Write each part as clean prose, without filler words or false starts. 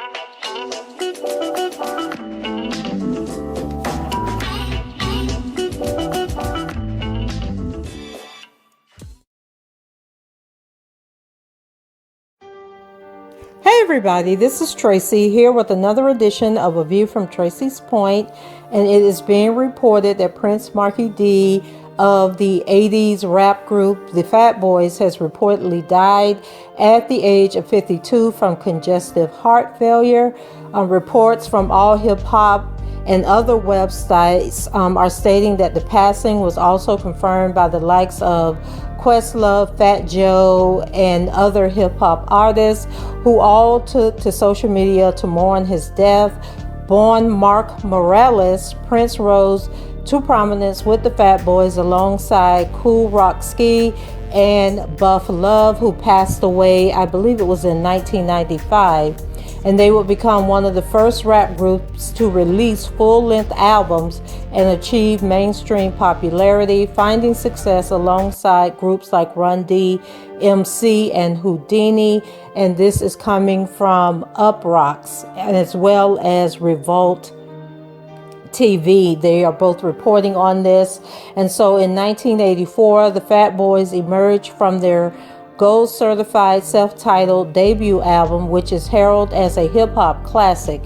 Hey everybody, this is Tracy here with another edition of A View from Tracy's Point, and it is being reported that Prince Markie Dee of the 80s rap group The Fat Boys has reportedly died at the age of 52 from congestive heart failure. Reports from All Hip Hop and other websites are stating that the passing was also confirmed by the likes of Questlove, Fat Joe, and other hip-hop artists who all took to social media to mourn his death. Born Mark Morales, Prince rose to prominence with the Fat Boys alongside Kool Rock Ski and Buff Love, who passed away, I believe it was in 1995. And they would become one of the first rap groups to release full-length albums and achieve mainstream popularity, finding success alongside groups like Run DMC and Houdini. And this is coming from Uproxx as well as Revolt TV. They are both reporting on this. And so in 1984, the Fat Boys emerged from their gold certified self-titled debut album, which is heralded as a hip-hop classic.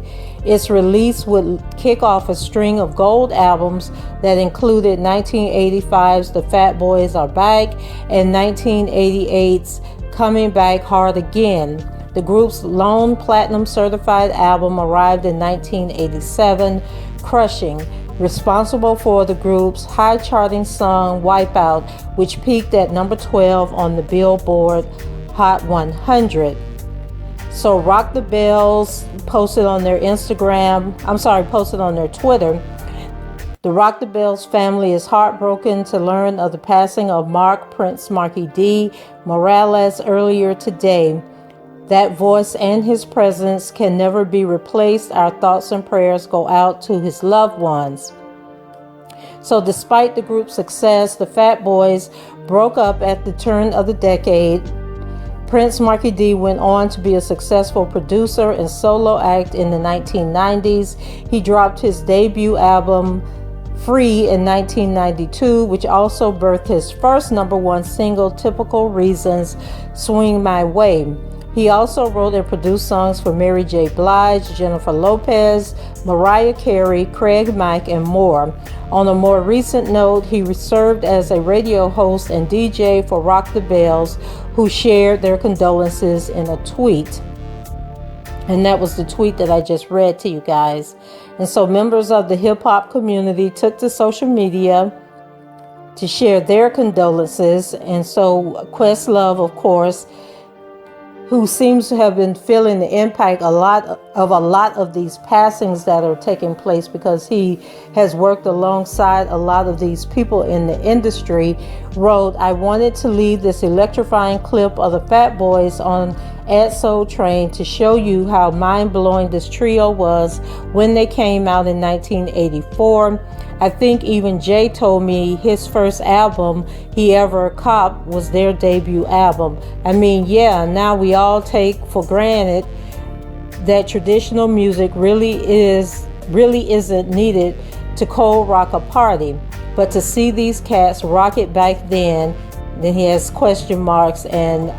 Its release would kick off a string of gold albums that included 1985's The Fat Boys Are Back and 1988's Coming Back Hard Again. The group's lone platinum certified album arrived in 1987, Crushing, responsible for the group's high-charting song Wipeout, which peaked at number 12 on the Billboard Hot 100. So Rock the Bells posted on their Twitter, the Rock the Bells family is heartbroken to learn of the passing of Prince Markie Dee Morales earlier today. That voice and his presence can never be replaced. Our thoughts and prayers go out to his loved ones. So despite the group's success, the Fat Boys broke up at the turn of the decade. Prince Markie Dee went on to be a successful producer and solo act in the 1990s. He dropped his debut album, Free, in 1992, which also birthed his first #1 single, Typical Reasons, Swing My Way. He also wrote and produced songs for Mary J. Blige, Jennifer Lopez, Mariah Carey, Craig Mack, and more. On a more recent note, he served as a radio host and DJ for Rock the Bells, who shared their condolences in a tweet. And that was the tweet that I just read to you guys. And so members of the hip-hop community took to social media to share their condolences. And so Questlove, of course, who seems to have been feeling the impact a lot of these passings that are taking place, because he has worked alongside a lot of these people in the industry, wrote, "I wanted to leave this electrifying clip of the Fat Boys on at Soul Train to show you how mind-blowing this trio was when they came out in 1984. I think even Jay told me his first album he ever copped was their debut album. I mean, yeah, now we all take for granted that traditional music really isn't needed to cold rock a party. But to see these cats rock it back then," then he has question marks and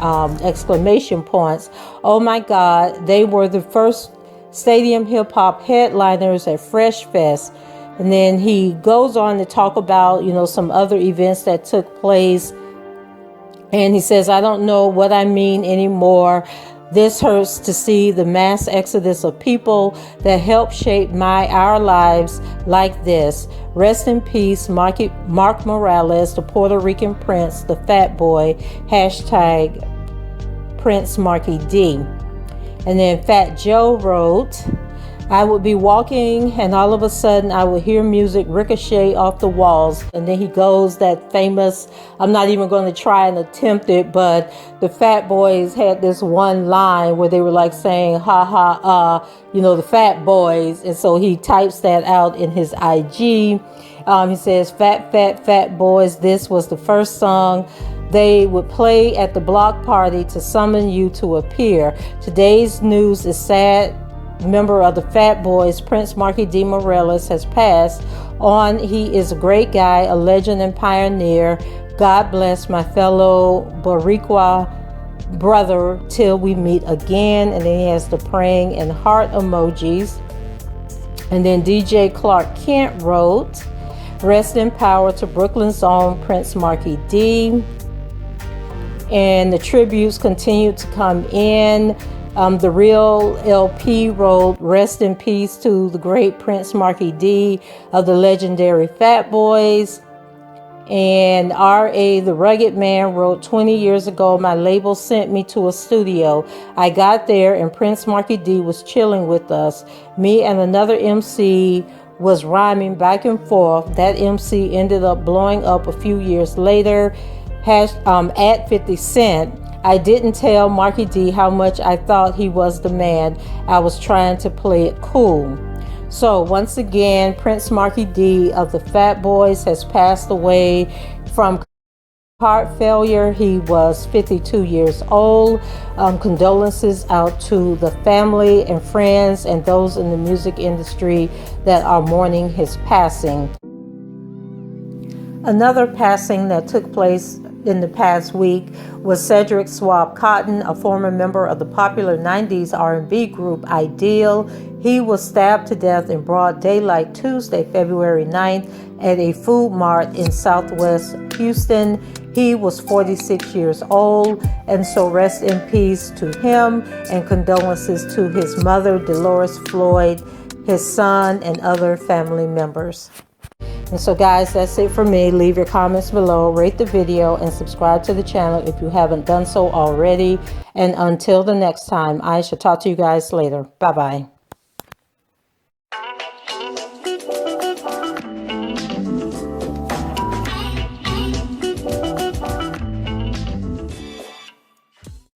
exclamation points. "Oh my God, they were the first stadium hip hop headliners at Fresh Fest." And then he goes on to talk about, some other events that took place. And he says, "I don't know what I mean anymore. This hurts to see the mass exodus of people that helped shape our lives like this. Rest in peace, Mark Morales, the Puerto Rican Prince, the Fat Boy, hashtag Prince Markie Dee." And then Fat Joe wrote, "I would be walking and all of a sudden I would hear music ricochet off the walls." And then he goes that famous, I'm not even going to try and attempt it, but the Fat Boys had this one line where they were like saying, "Ha ha, the Fat Boys." And so he types that out in his IG. He says, Fat Boys, this was the first song they would play at the block party to summon you to appear. Today's news is sad member of the Fat Boys, Prince Markie Dee Morales, has passed on. He is a great guy, a legend and pioneer. God bless my fellow Boricua brother till we meet again. And then he has the praying and heart emojis. And then DJ Clark Kent wrote, rest in power to Brooklyn's own Prince Markie Dee. And the tributes continue to come in. The Real LP wrote, rest in peace to the great Prince Markie Dee of the legendary Fat Boys. And R.A. the Rugged Man wrote, 20 years ago, my label sent me to a studio. I got there and Prince Markie Dee was chilling with us. Me and another MC was rhyming back and forth. That MC ended up blowing up a few years later at 50 Cent. I didn't tell Markie Dee how much I thought he was the man. I was trying to play it cool. So once again, Prince Markie Dee of the Fat Boys has passed away from heart failure. He was 52 years old. Condolences out to the family and friends and those in the music industry that are mourning his passing. Another passing that took place in the past week was Cedric Swab Cotton, a former member of the popular 90s R&B group Ideal. He was stabbed to death in broad daylight Tuesday, February 9th at a food mart in Southwest Houston. He was 46 years old, and so rest in peace to him and condolences to his mother, Dolores Floyd, his son, and other family members. And so guys, that's it for me. Leave your comments below, rate the video, and subscribe to the channel if you haven't done so already. And until the next time, I shall talk to you guys later. Bye-bye.